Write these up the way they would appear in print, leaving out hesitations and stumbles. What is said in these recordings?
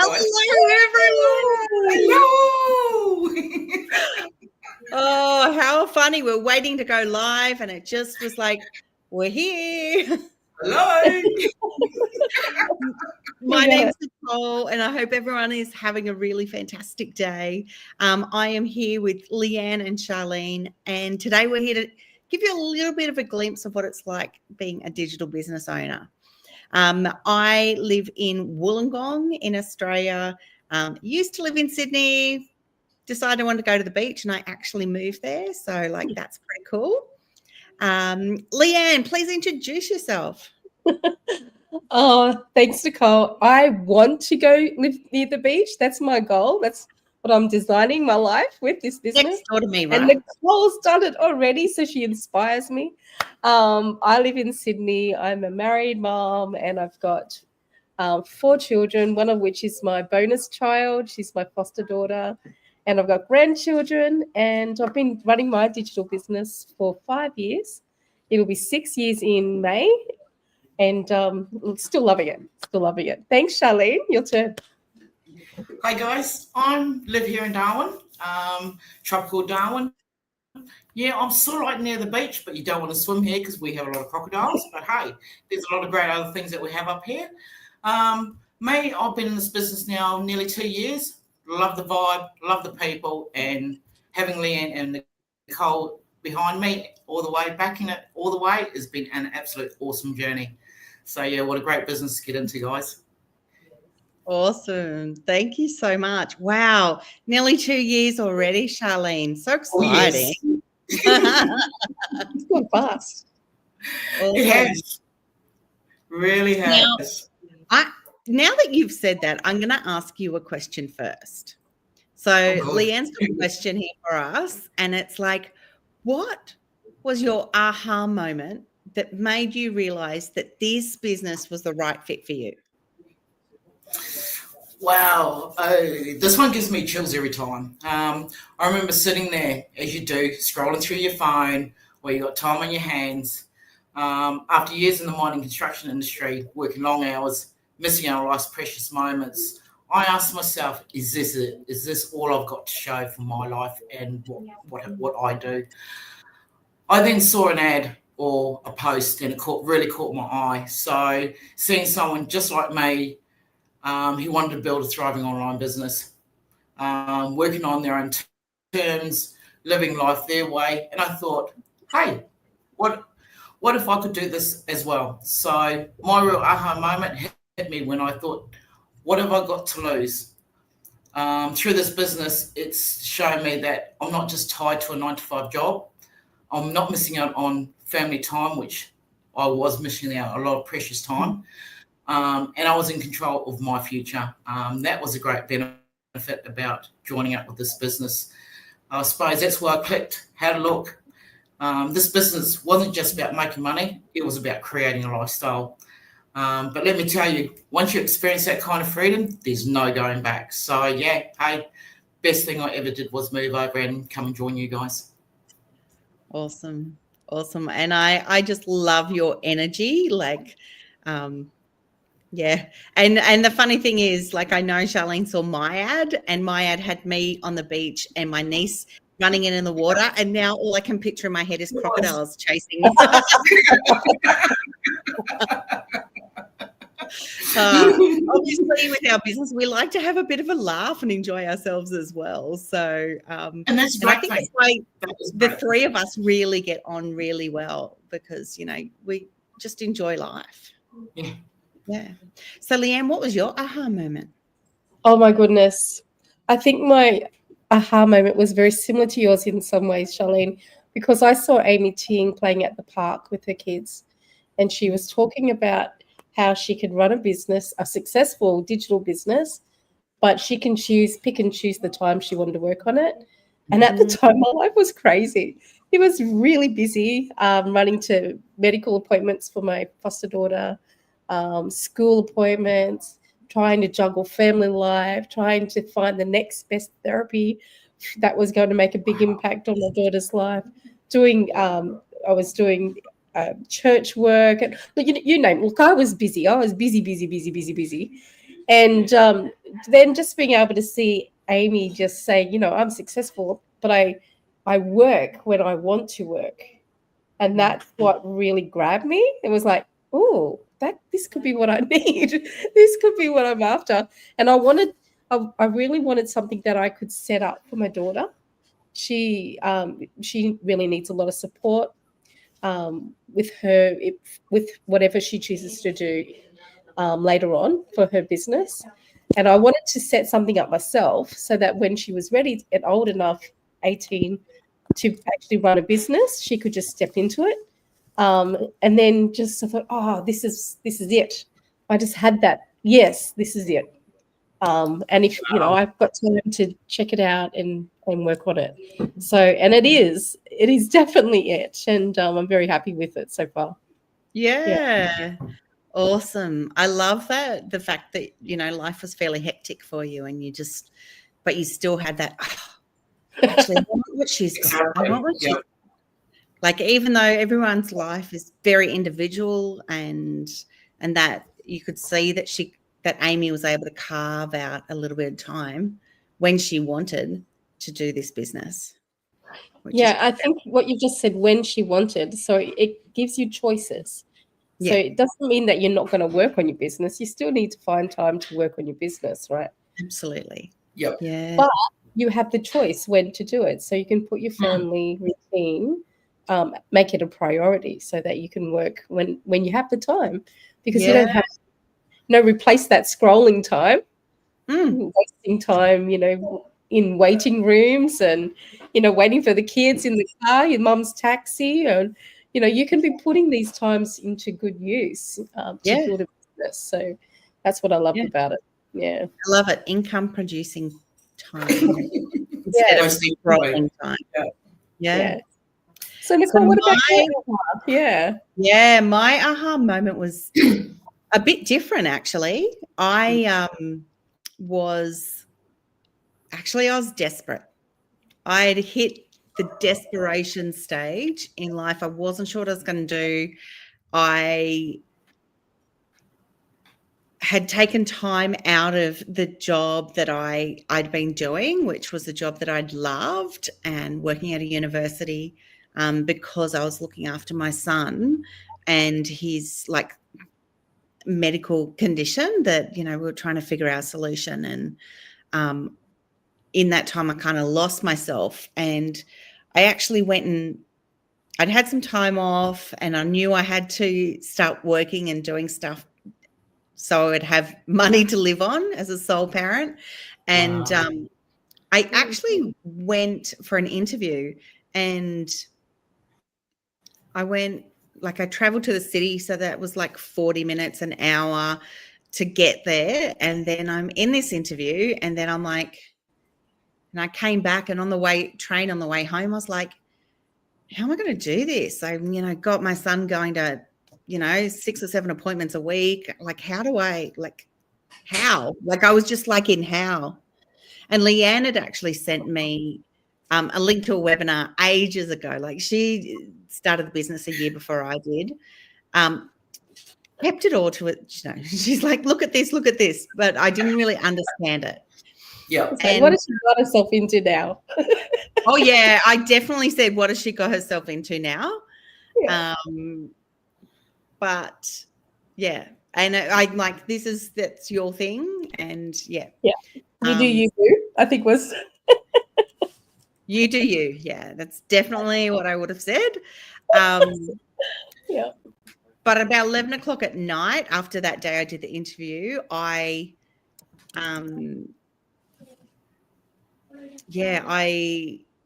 Hello, everyone. Hello. Oh, how funny. We're waiting to go live and it just was like, we're here. Hello. My name's Nicole and I hope everyone is having a really fantastic day. I am here with Leeanne and Sharlene, and today we're here to give you a little bit of a glimpse of what it's like being a digital business owner. I live in Wollongong in Australia, used to live in Sydney, decided I wanted to go to the beach and I actually moved there. So that's pretty cool. Leeanne, please introduce yourself. Oh, thanks, Nicole. I want to go live near the beach. That's my goal. That's what I'm designing my life with, this business. Next door to me, right? And Nicole's done it already, so she inspires me. I live in Sydney. I'm a married mom and I've got 4 children, one of which is my bonus child. She's my foster daughter. And I've got grandchildren, and I've been running my digital business for 5 years. It'll be 6 years in May, and still loving it. Still loving it. Thanks, Sharlene. Your turn. Hi guys, I live here in Darwin, tropical Darwin. Yeah, I'm sort of like near the beach, but you don't want to swim here because we have a lot of crocodiles. But hey, there's a lot of great other things that we have up here. Me, I've been in this business now nearly 2 years. Love the vibe, love the people, and having Leeanne and Nicole behind me all the way, backing it all the way, has been an absolute awesome journey. So yeah, what a great business to get into, guys. Awesome. Thank you so much. Wow. Nearly 2 years already, Sharlene. So exciting. Oh, yes. It's gone fast. Awesome. It has. Really has. Now that you've said that, I'm going to ask you a question first. So Leanne's got a question here for us, and it's like, what was your aha moment that made you realize that this business was the right fit for you? Wow, this one gives me chills every time. I remember sitting there, as you do, scrolling through your phone, where you got time on your hands. After years in the mining construction industry, working long hours, missing out on life's precious moments, I asked myself, is this it? Is this all I've got to show for my life and what I do? I then saw an ad or a post and it really caught my eye. So seeing someone just like me who wanted to build a thriving online business, working on their own terms, living life their way, and I thought, hey, what if I could do this as well? So my real aha moment hit me when I thought, what have I got to lose? Through this business, it's shown me that I'm not just tied to a 9-to-5 job. I'm not missing out on family time, which I was missing out a lot of precious time. And I was in control of my future. That was a great benefit about joining up with this business. I suppose that's where I clicked, had a look. This business wasn't just about making money. It was about creating a lifestyle. But let me tell you, once you experience that kind of freedom, there's no going back. So, yeah, hey, best thing I ever did was move over and come and join you guys. Awesome. And I just love your energy. Yeah. And the funny thing is, I know Sharlene saw my ad, and my ad had me on the beach and my niece running in the water, and now all I can picture in my head is crocodiles chasing me. Obviously, with our business, we like to have a bit of a laugh and enjoy ourselves as well. So, and that's I think it's why the three of us really get on really well, because we just enjoy life. Yeah. So, Leeanne, what was your aha moment? Oh my goodness, I think my aha moment was very similar to yours in some ways, Sharlene, because I saw Amy Ting playing at the park with her kids, and she was talking about how she could run a business, a successful digital business, but she can pick and choose the time she wanted to work on it. And at the time, my life was crazy. It was really busy, running to medical appointments for my foster daughter, school appointments, trying to juggle family life, trying to find the next best therapy that was going to make a big impact on my daughter's life. I was doing church work, and you name it. Look, I was busy. And then just being able to see Amy just say, I'm successful, but I work when I want to work. And that's what really grabbed me. It was like, oh, this could be what I need. This could be what I'm after. And I really wanted something that I could set up for my daughter. She really needs a lot of support with with whatever she chooses to do later on for her business. And I wanted to set something up myself so that when she was ready and old enough, 18, to actually run a business, she could just step into it. And then just I thought, oh, this is it. I just had that. Yes, this is it. And if I've got time to check it out and work on it. So, and it is definitely it. And I'm very happy with it so far. Yeah. Awesome. I love that. The fact that, life was fairly hectic for you and but you still had that, actually, I want what she's got. I want what she's got. Like, even though everyone's life is very individual and that you could see that Amy was able to carve out a little bit of time when she wanted to do this business. Yeah, I think what you just said, when she wanted, so it gives you choices. So it doesn't mean that you're not going to work on your business. You still need to find time to work on your business, right? Absolutely. Yep. Yeah. But you have the choice when to do it. So you can put your family routine, make it a priority so that you can work when you have the time, because you don't have replace that scrolling time, wasting time, in waiting rooms and, waiting for the kids in the car, your mum's taxi, and, you can be putting these times into good use to build a business. So that's what I love about it. Yeah. I love it. Income producing time. Yeah. Scrolling time. Yeah. So Nicole, what about you? Yeah, my aha moment was a bit different, actually. I was desperate. I had hit the desperation stage in life. I wasn't sure what I was going to do. I had taken time out of the job that I'd been doing, which was a job that I'd loved, and working at a university, because I was looking after my son and his medical condition that, we were trying to figure out a solution. And in that time, I kind of lost myself, and I actually went and I'd had some time off, and I knew I had to start working and doing stuff so I would have money to live on as a sole parent. And I actually went for an interview, and I traveled to the city, so that was 40 minutes, an hour to get there. And then I'm in this interview, and then and I came back, and on the way home, I was like, how am I going to do this? I, got my son going to, 6 or 7 appointments a week. How do I, how? I was just in how. And Leeanne had actually sent me a link to a webinar ages ago. She started the business a year before I did. Kept it all to it. She's like, look at this. But I didn't really understand it. Yeah. And what has she got herself into now? Oh, yeah. I definitely said, what has she got herself into now? Yeah. But yeah, and I'm like, that's your thing. And yeah. You do you, I think was. You do you. Yeah, that's definitely what I would have said. Yeah. But about 11 o'clock at night, after that day I did the interview, I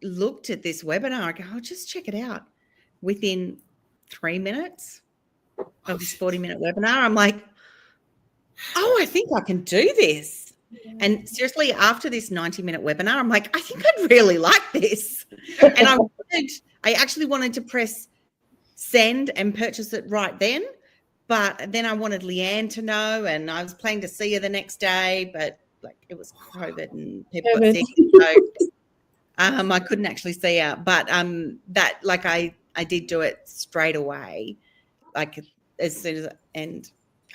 looked at this webinar. I go, I'll just check it out. Within 3 minutes of this 40-minute webinar, I'm like, oh, I think I can do this. And seriously, after this 90-minute webinar, I'm like, I think I'd really like this. And I actually wanted to press send and purchase it right then. But then I wanted Leeanne to know, and I was planning to see her the next day, but it was COVID and people got sick. So I couldn't actually see her. But I did do it straight away, as soon as, and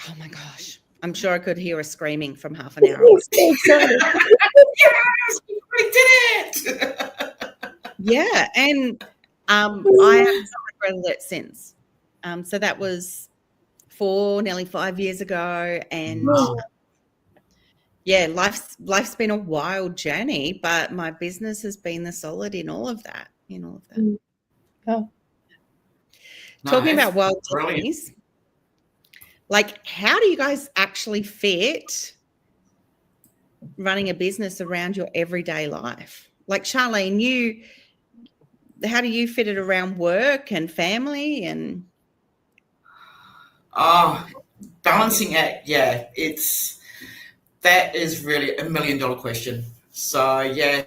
oh my gosh, I'm sure I could hear her screaming from half an hour away. So excited. Yes, we did it. Yeah, and I have not regretted it since. So that was nearly 5 years ago, and Wow. yeah, life's been a wild journey, but my business has been the solid in all of that. Oh. Talking it's about wild brilliant. journeys, like how do you guys actually fit running a business around your everyday life? Like Sharlene, how do you fit it around work and family and Balancing act, yeah, that is really $1 million question. So yeah,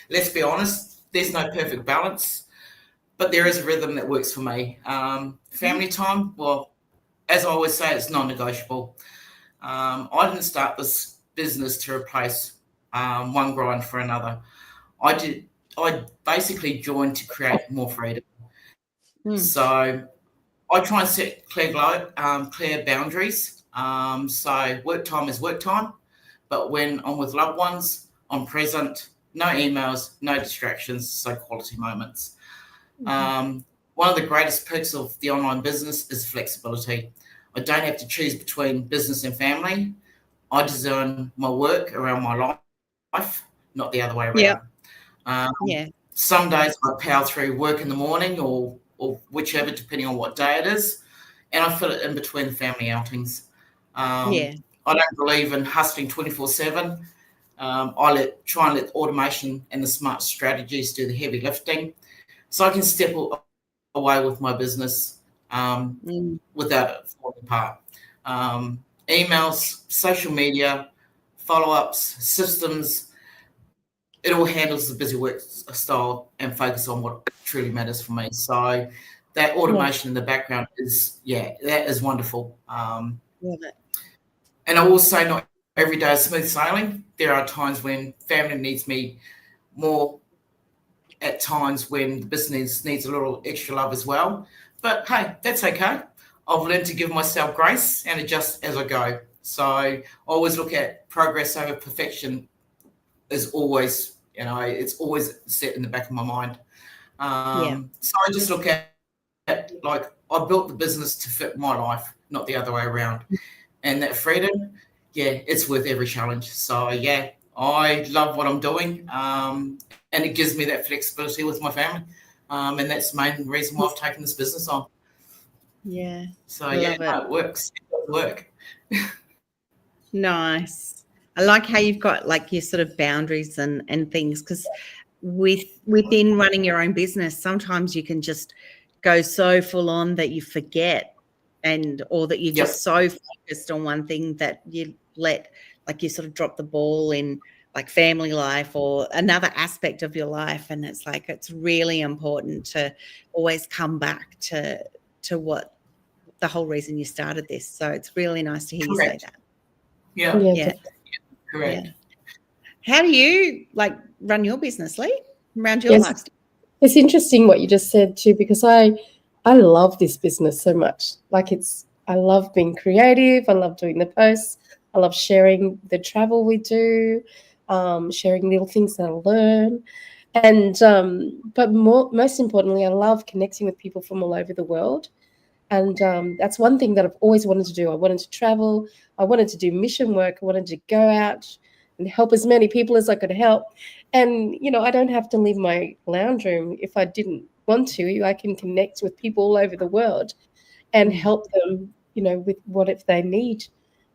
let's be honest, there's no perfect balance, but there is a rhythm that works for me. Family time, well, as I always say, it's non-negotiable. I didn't start this business to replace one grind for another. I basically joined to create more freedom. So I try and set clear boundaries. So work time is work time, but when I'm with loved ones, I'm present. No emails, no distractions, so quality moments. One of the greatest perks of the online business is flexibility. I don't have to choose between business and family. I design my work around my life, not the other way around. Yeah. Some days I power through work in the morning or whichever, depending on what day it is, and I fit it in between the family outings. I don't believe in hustling 24/7. I try and let automation and the smart strategies do the heavy lifting, so I can step away with my business without it falling apart. Emails, social media, follow-ups, systems, it all handles the busy work style and focus on what truly matters for me. So that automation in the background that is wonderful. Love it. And I will say not every day is smooth sailing. There are times when family needs me more, at times when the business needs a little extra love as well. But hey, that's okay. I've learned to give myself grace and adjust as I go. So I always look at progress over perfection is always, it's always set in the back of my mind. So I just look at like I built the business to fit my life, not the other way around. And that freedom, it's worth every challenge. So I love what I'm doing, and it gives me that flexibility with my family, and that's the main reason why I've taken this business on. Yeah. So it works. It does work. Nice. I like how you've got like your sort of boundaries and things, because within running your own business, sometimes you can just go so full on that you forget or that you're just so focused on one thing that you you sort of drop the ball in like family life or another aspect of your life. And it's like, it's really important to always come back to what the whole reason you started this. So it's really nice to hear you say that. Yeah. Correct. Yeah. How do you like run your business, Lee, around your lifestyle? It's interesting what you just said too, because I love this business so much. I love being creative. I love doing the posts. I love sharing the travel we do, sharing little things that I learn. And but most importantly, I love connecting with people from all over the world. And that's one thing that I've always wanted to do. I wanted to travel. I wanted to do mission work. I wanted to go out and help as many people as I could help. And, I don't have to leave my lounge room if I didn't want to. I can connect with people all over the world and help them, with what if they need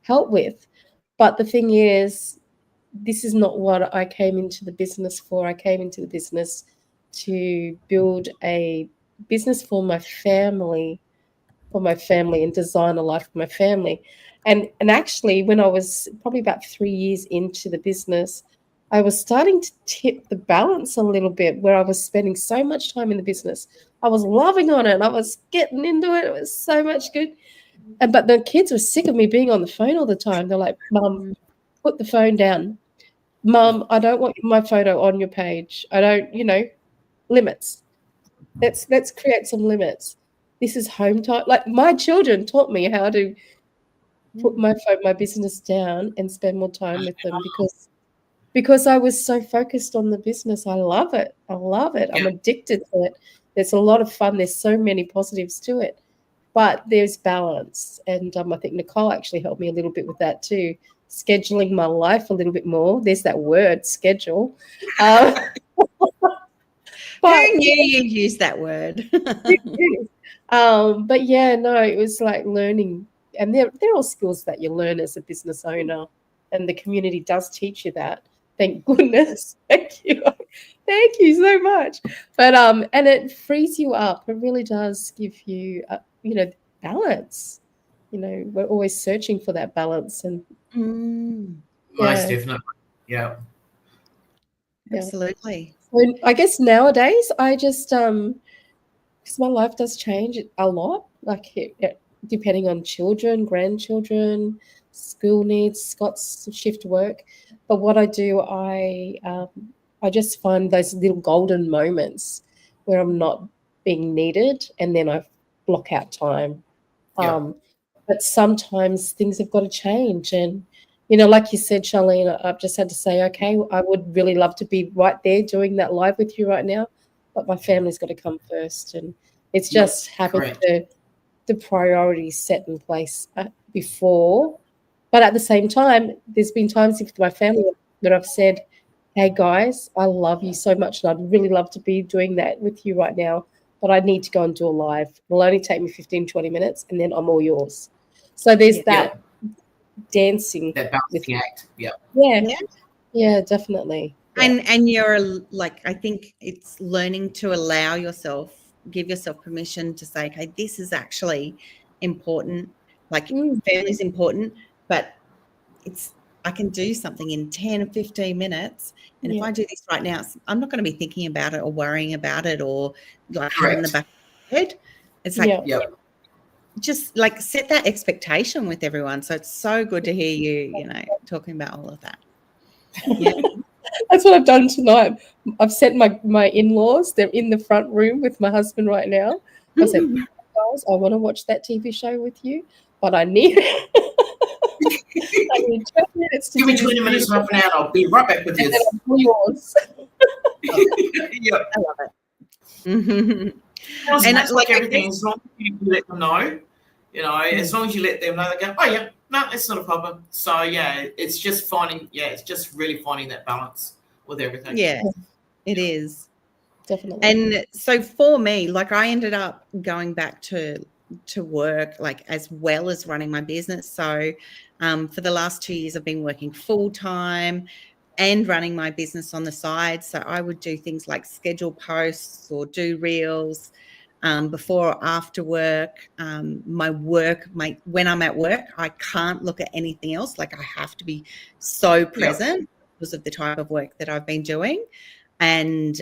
help with. But the thing is, this is not what I came into the business for. I came into the business to build a business for my family and design a life for my family. And actually, when I was probably about 3 years into the business, I was starting to tip the balance a little bit, where I was spending so much time in the business. I was loving on it. I was getting into it. It was so much good. But the kids were sick of me being on the phone all the time. They're like, Mum, put the phone down. Mum, I don't want my photo on your page. I don't, limits. Let's create some limits. This is home time. Like, my children taught me how to put my business down and spend more time with them because I was so focused on the business. I love it. I'm addicted to it. There's a lot of fun. There's so many positives to it, but there's balance. And I think Nicole actually helped me a little bit with that too, scheduling my life a little bit more. There's that word, schedule. But who knew you used that word? But yeah, no, it was like learning, and they're all skills that you learn as a business owner, and the community does teach you that. Thank goodness. Thank you so much. But and it frees you up. It really does give you balance. We're always searching for that balance, and most definitely, yeah. Absolutely. So I guess nowadays I just because my life does change a lot, like depending on children, grandchildren, school needs, Scott's shift work. But what I do, I just find those little golden moments where I'm not being needed, and then I block out time. But sometimes things have got to change, and like you said, Sharlene, I've just had to say, okay, I would really love to be right there doing that live with you right now, but my family's got to come first, and it's just having the priorities set in place before. But at the same time, there's been times with my family that I've said, hey guys, I love you so much, and I'd really love to be doing that with you right now, but I need to go and do a live. It'll only take me 15, 20 minutes, and then I'm all yours. So there's that dancing. That balancing act. Yeah, definitely. And you're like, I think it's learning to allow yourself, give yourself permission to say, okay, this is actually important. Like family's important, but I can do something in 10 or 15 minutes. And if I do this right now, I'm not going to be thinking about it or worrying about it or like having the back of my head. It's like, just like set that expectation with everyone. So it's so good to hear you, talking about all of that. Yeah. That's what I've done tonight. I've sent my in-laws. They're in the front room with my husband right now. I said, guys, I want to watch that TV show with you, but I need 20 minutes to give me 20 minutes, half an hour. I'll be right back with you. Yours. I love it. And it's like everything, as long as you let them know, as long as you let them know, they go, oh yeah, no, it's not a problem. So yeah, it's just really finding that balance with everything. Yeah, it is. Definitely. And so for me, like I ended up going back to work, like as well as running my business. So for the last 2 years, I've been working full time and running my business on the side. So I would do things like schedule posts or do reels before or after work. When I'm at work, I can't look at anything else. Like I have to be so present because of the type of work that I've been doing. And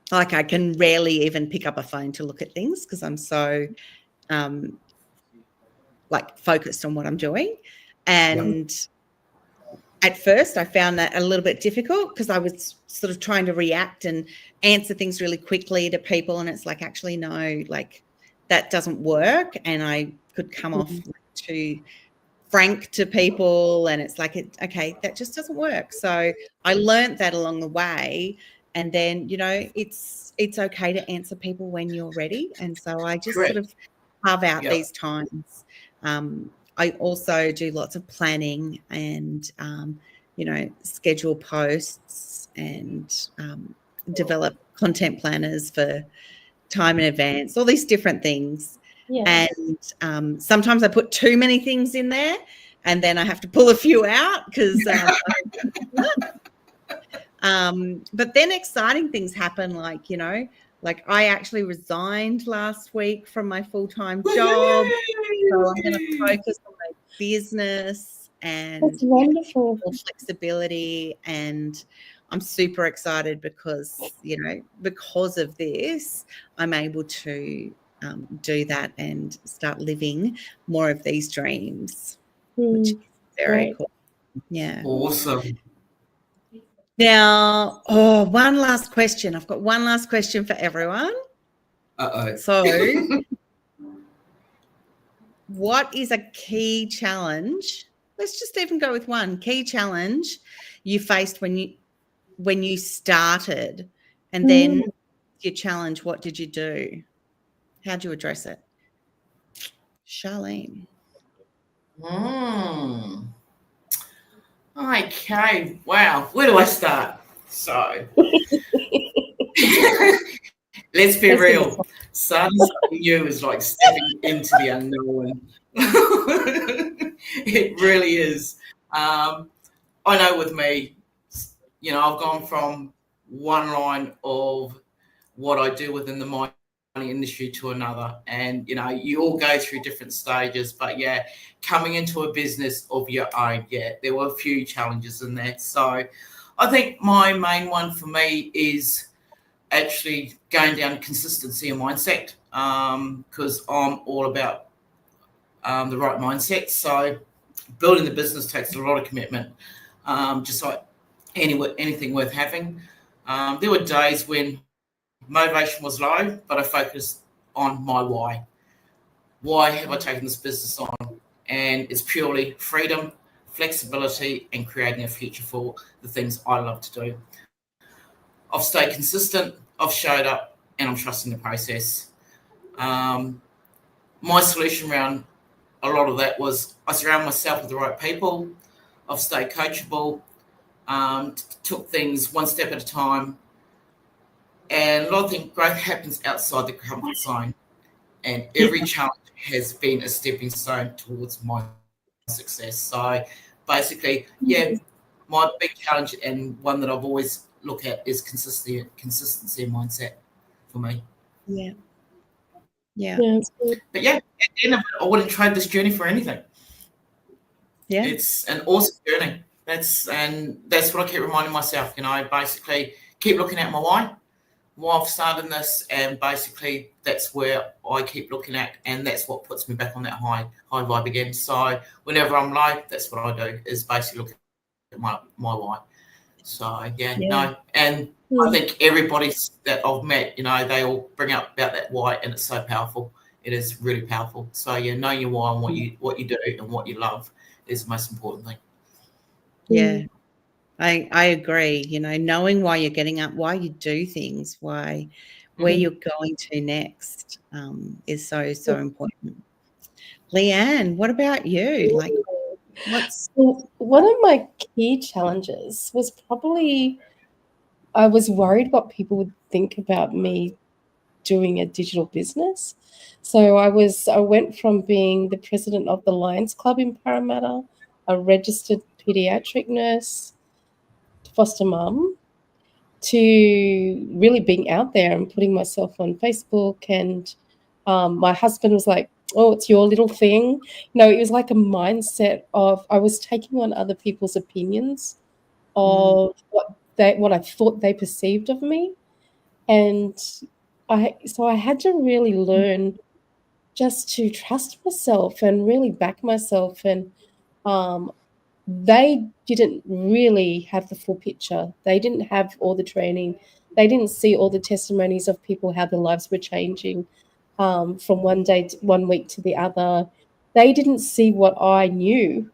like I can rarely even pick up a phone to look at things because I'm so like focused on what I'm doing. And at first I found that a little bit difficult because I was sort of trying to react and answer things really quickly to people. And it's like, actually, no, like that doesn't work. And I could come off too frank to people. And it's like, okay, that just doesn't work. So I learned that along the way. And then, it's okay to answer people when you're ready. And so I just sort of carve out these times. I also do lots of planning and, schedule posts and develop content planners for time in advance, all these different things. Yeah. And sometimes I put too many things in there and then I have to pull a few out because but then exciting things happen, like I actually resigned last week from my full-time job. So I'm going to focus on my business and that's wonderful. more flexibility. And I'm super excited because, because of this, I'm able to do that and start living more of these dreams, which is very cool. Yeah. Awesome. Now, one last question. I've got one last question for everyone. Uh-oh. So what is a key challenge? Let's just even go with one key challenge you faced when you started, and then your challenge. What did you do? How'd you address it, Sharlene? Okay. Wow. Where do I start? So, let's be real. Starting something new is like stepping into the unknown. It really is. I know with me, I've gone from one line of what I do within the mining industry to another. And, you all go through different stages. But, yeah, coming into a business of your own, there were a few challenges in there. So I think my main one for me is actually going down consistency and mindset, because I'm all about the right mindset. So building the business takes a lot of commitment, just like anything worth having. There were days when motivation was low, but I focused on my why. Why have I taken this business on? And it's purely freedom, flexibility, and creating a future for the things I love to do. I've stayed consistent, I've showed up, and I'm trusting the process. My solution around a lot of that was I surround myself with the right people. I've stayed coachable, took things one step at a time. And a lot of the growth happens outside the comfort zone. And every challenge has been a stepping stone towards my success. So basically, my big challenge and one that I've always looked at is consistency and mindset for me. Yeah. But at the end of it, I wouldn't trade this journey for anything. Yeah. It's an awesome journey. That's what I keep reminding myself, basically keep looking at my why I've started this, and basically that's where I keep looking at, and that's what puts me back on that high vibe again. So whenever I'm low, that's what I do, is basically look at my why. So and I think everybody that I've met, they all bring up about that why, and it's so powerful. It is really powerful. So knowing your why and what you do and what you love is the most important thing. Yeah, I agree. Knowing why you're getting up, why you do things, where you're going to next, is so important. Leeanne, what about you? Like, one of my key challenges was probably I was worried what people would think about me doing a digital business. So I went from being the president of the Lions Club in Parramatta, a registered pediatric nurse, foster mum, to really being out there and putting myself on Facebook. And my husband was like, oh, it's your little thing. No, it was like a mindset of I was taking on other people's opinions of what I thought they perceived of me. And I had to really learn just to trust myself and really back myself. And they didn't really have the full picture. They didn't have all the training. They didn't see all the testimonies of people, how their lives were changing from one week to the other. They didn't see what I knew.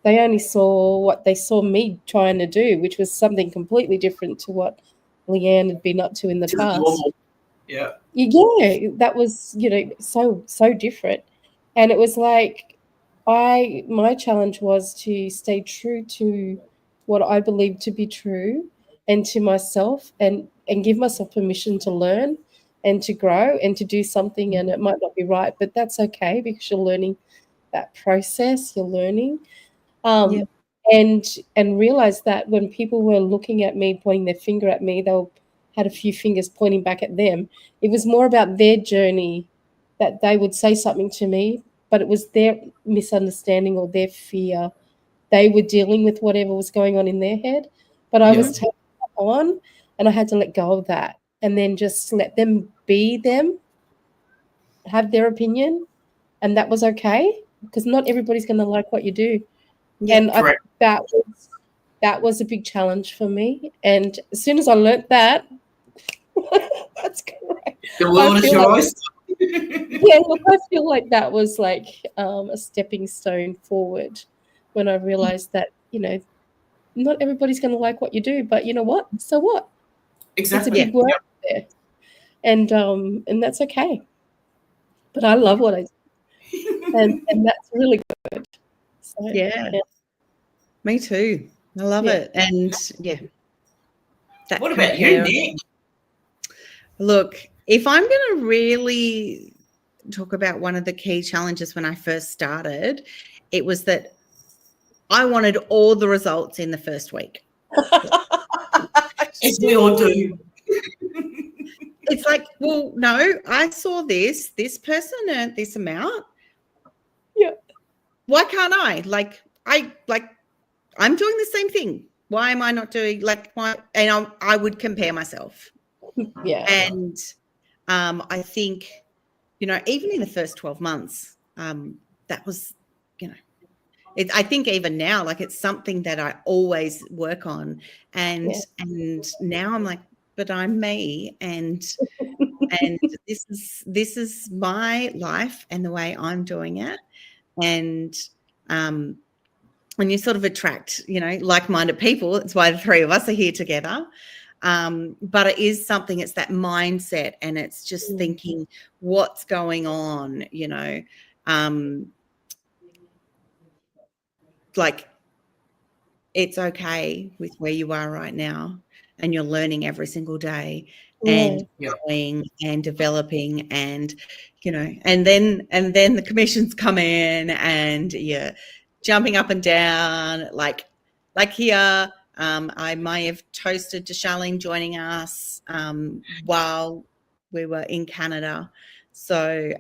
They only saw what they saw me trying to do, which was something completely different to what Leeanne had been up to in the past. Yeah, that was so different. And it was like my challenge was to stay true to what I believed to be true, and to myself, and give myself permission to learn and to grow and to do something. And it might not be right, but that's okay, because you're learning that process, you're learning. And realize that when people were looking at me, pointing their finger at me, they had a few fingers pointing back at them. It was more about their journey, that they would say something to me, but it was their misunderstanding or their fear. They were dealing with whatever was going on in their head, but I was taking that on, and I had to let go of that, and then just let them be them, have their opinion, and that was okay, because not everybody's going to like what you do. And I think that was a big challenge for me. And as soon as I learnt that, that's correct. The world is your oyster. Yeah, look, I feel like that was like a stepping stone forward when I realized that, not everybody's going to like what you do, but you know what? So what? It's a Exactly. big world there, and that's okay. But I love what I do, and that's really good. So, Yeah. Me too. I love Yeah. it. And yeah. That What about you, Nick? Look, if I'm going to really talk about one of the key challenges when I first started, it was that I wanted all the results in the first week. As we all do. It's like, well, no, I saw this person earned this amount. Yeah. Why can't I? I'm doing the same thing. Why am I not doing and I would compare myself. Yeah. And I think, even in the first 12 months, that was, I think even now, like, it's something that I always work on. And now I'm like, but I'm me, and this is my life and the way I'm doing it. And when you sort of attract, like-minded people, it's why the three of us are here together. But it is something, it's that mindset, and it's just thinking what's going on, like, it's okay with where you are right now, and you're learning every single day and growing and developing, and and then the commissions come in, and you're jumping up and down, like here. I may have toasted to Sharlene joining us while we were in Canada, so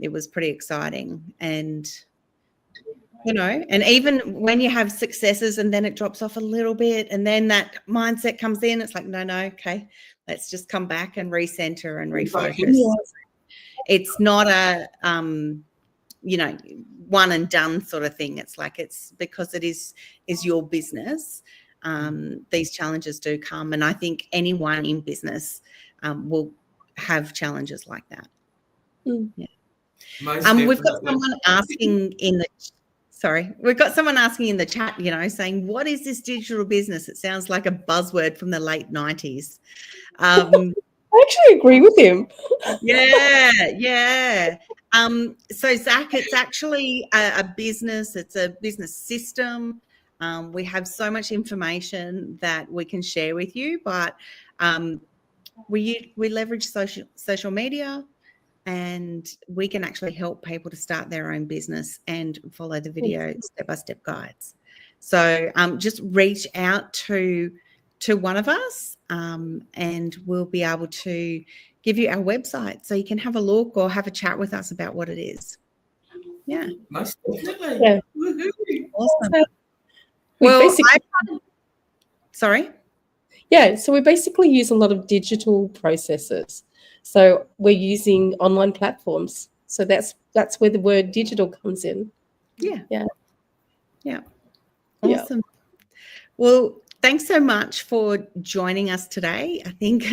it was pretty exciting. And and even when you have successes and then it drops off a little bit, and then that mindset comes in, it's like, no, okay, let's just come back and recenter and refocus. It's not a one and done sort of thing. It's like, it's because it is your business. These challenges do come, and I think anyone in business will have challenges like that. Yeah. We've got someone asking in the chat, saying, what is this digital business? It sounds like a buzzword from the late 90s. I actually agree with him. Yeah. So Zach, it's actually a business. It's a business system. We have so much information that we can share with you, but we leverage social media, and we can actually help people to start their own business and follow the video step-by-step guides. So just reach out to one of us, and we'll be able to give you our website so you can have a look or have a chat with us about what it is. Yeah. Most definitely. Yeah. Awesome. Well, sorry? Yeah, so we basically use a lot of digital processes. So we're using online platforms. So that's where the word digital comes in. Yeah. Yeah. Awesome. Well, thanks so much for joining us today. I think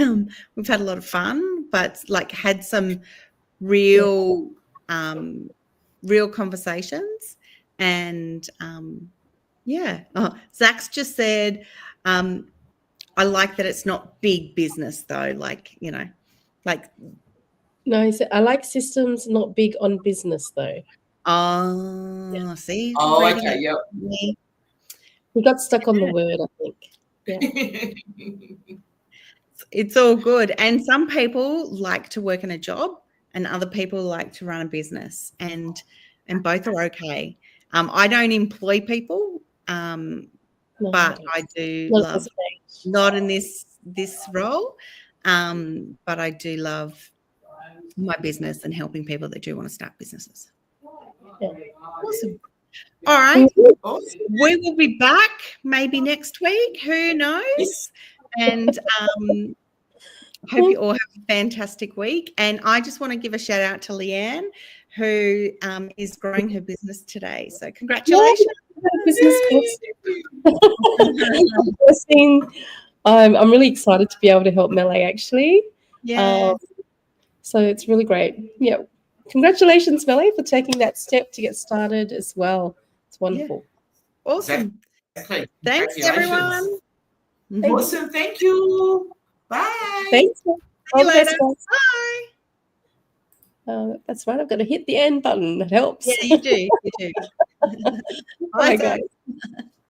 we've had a lot of fun, but had some real conversations. And Zach's just said, I like that it's not big business though. No, he said, I like systems, not big on business though. Oh, see. Oh, okay, yep. We got stuck on the word, I think. Yeah. It's all good. And some people like to work in a job, and other people like to run a business, and both are okay. I don't employ people, but I do love, not in this role, but I do love my business and helping people that do want to start businesses. Yeah. Awesome. All right. We will be back maybe next week. Who knows? And hope you all have a fantastic week. And I just want to give a shout out to Leeanne, who is growing her business today. So congratulations. I'm really excited to be able to help Melee, actually. Yeah. So it's really great. Yeah. congratulations, Melly, for taking that step to get started as well. It's wonderful. Awesome. Exactly. Thanks, everyone. Awesome. Thank you. Bye. Thanks. See All you the later. best, guys. Bye. That's right. I've got to hit the end button. That helps. Yeah, you do. You do. Bye, Bye, guys.